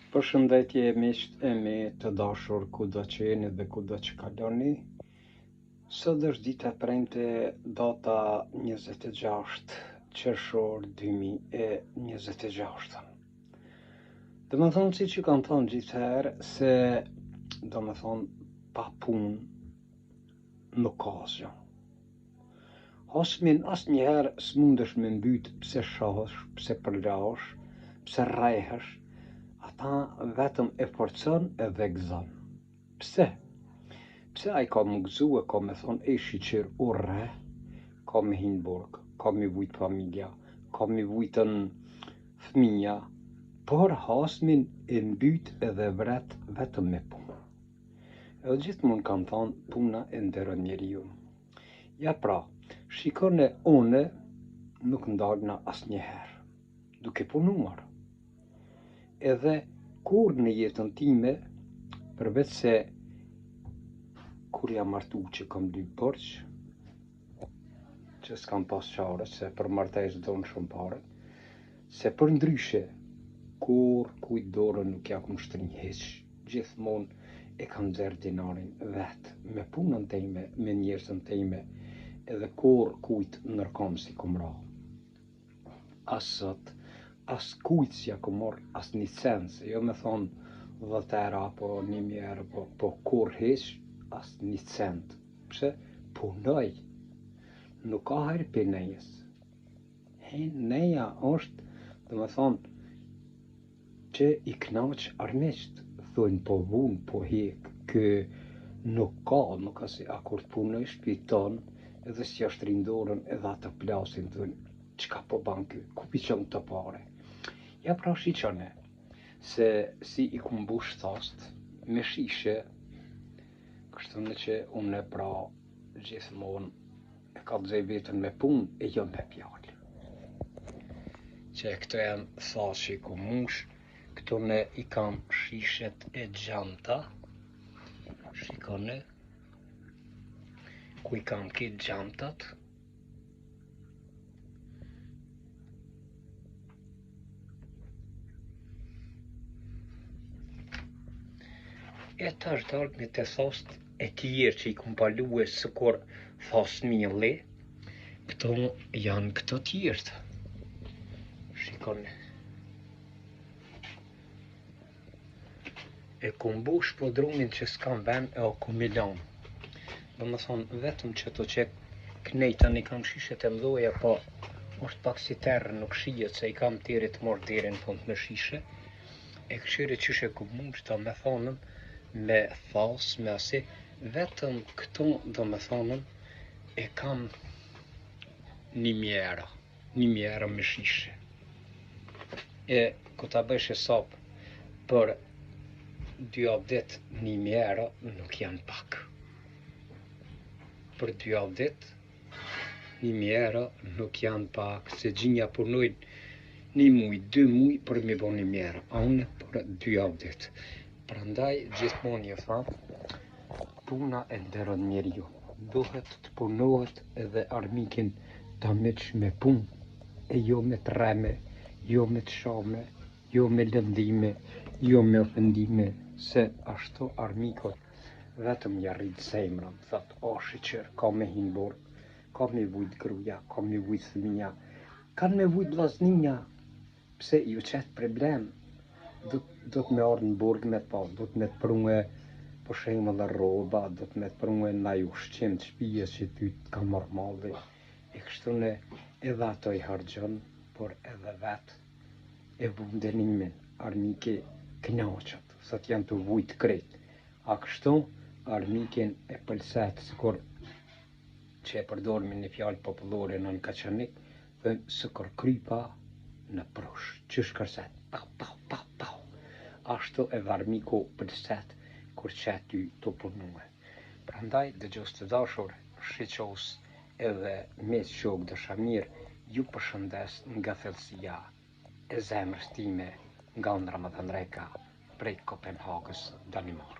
Përshëndetje miqtë e mi të dashur, kudo që jeni dhe kudo që kaloni. Sot është dita e premte, data 26 qershor 2026. Dhe më thonë si që kanë thonë gjithëherë se do më thonë pa punë nuk ka asgjë. Hasmin asë njëherë s'mundesh me mbyt pse shohësh, pse përlaosh, pse rrehesh. Ata vetëm e forcon edhe gëzon. Pse? Pse ai ka më gëzu e ka me thonë e shiqir urre, ka me hinë burg, ka me vujt familja, ka me vujtën fëmija, por hasmin e mbyt edhe vret vetëm me punë. Edhe gjithmonë kam thonë puna e nderon njeriu. Ja pra, shikone une nuk ndalna asnjëherë, duke punuar. Edhe kur në jetën time, përveç se kur jam martu që kam 2 borç, që s'kam pas qare, se për martesë donë shumë pare, se për ndryshe, kur kujt dorën nuk ja kum shtrinj hiq, gjithmonë e kam nxerr dinarin vetë, me punën time, me njerëzën time, edhe kur kujt nërkom si kum ra. As sot, as kujt s'ja ku morr as një cent, se jo me thonë 10 euro apo 1000 euro, po kur hiq as një cent. Pse? Punoj. Nuk ka herë për nejes. Neja është, dhe me thonë, që i knaq armisht, thonë po vun, po hek, kë nuk ka si a kur të punoj shtëpi tonë, edhe s'ja shtrin dorën edhe ata plasin, thonë, çka po ban ky, ku piqon të pare? Ja pra shiqone, se si i kum bush thast, me shishe, kështu në që unë pra gjithmonë e kallëzoj vetën me punë e jo me fjallë. Që këto janë thashi ku mush, këto ne i kam shishet e gjanta, shikone, ku i kam këtë gjantat, e tash dalë me të thast e tjerë që i kum palue së kur thast milli, këto janë këto tjerët. Shikone. E kum bush podrumin që s'kam ven e o kum milan. Dhe më thonë vetëm që to që knejtan i kam shishet e mdoja, po është pak si terë nuk shijet se i kam tjerit morë deri në fund me shishe. E këshire qyshe kum mush ta me thonën, me thas, me asi, vetëm këtu do me thonën e kam 1000 euro me shishe. E ku ta bësh hesab për 2 dit 1000 euro nuk janë pak. Për 2 dit 1000 euro nuk janë pak, se gjinja punojnë 1 muj, 2 muj për me bo 1000 euro, a unë për 2 dit. Prandaj gjithmonë ju tham, puna e nderon njeriu. Duhet të punohet edhe armikin ta miq me punë, e jo me të rreme, jo me të shame, jo me lëndime, jo me ofendime, se ashtu armikot vetëm ja rrit zemrën, thot, o shiqer, ka me hinë burg, ka me vujt gruja, ka me vujt fëmija, kanë me vujt vllazninja, pse ju qetë problem, do të me orë në burg me të pas, do të me të prunge, për shembull rroba, do të me të prunge ndaj ushqim të shtëpisë që ty të ka marrë malli, e kështu ne edhe ato i harxhon, por edhe vetë e vun dënimin, armiki knaqet, thot janë të vujt krejt. A kështu armikin e pëlset, sikur që e përdormi një fjalë popullore në Kaçanik, thënë sikur krypa në prush, qysh kërset, pau, pau, pau, pau. Ashtu edhe armiku pëlset kur qet ty të punue. Prandaj dëgjos të dashur, shiqos edhe me shok dëshamir, ju përshëndes nga thellësia e zemrës time, nga unë Ramadan Reka, prej Kopenhagës, Danimark.